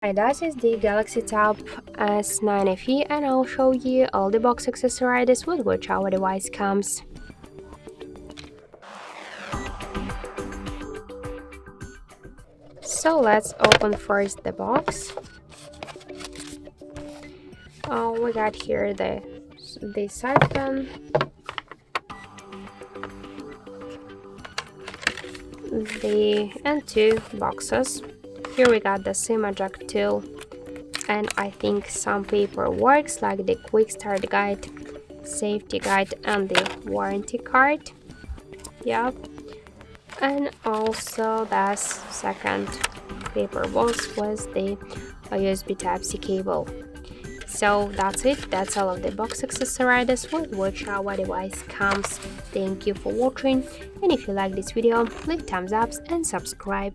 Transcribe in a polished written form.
Hi, this is the Galaxy Tab S9 FE and I'll show you all the box accessories with which our device comes. So let's open first the box. We got here the side pen, and two boxes. Here we got the SIM eject tool, and I think some paperwork like the quick start guide, safety guide, and the warranty card. Yep. And also the second paper box was the USB Type-C cable. So that's it. That's all of the box accessories with which our device comes. Thank you for watching, and if you like this video, leave thumbs up and subscribe.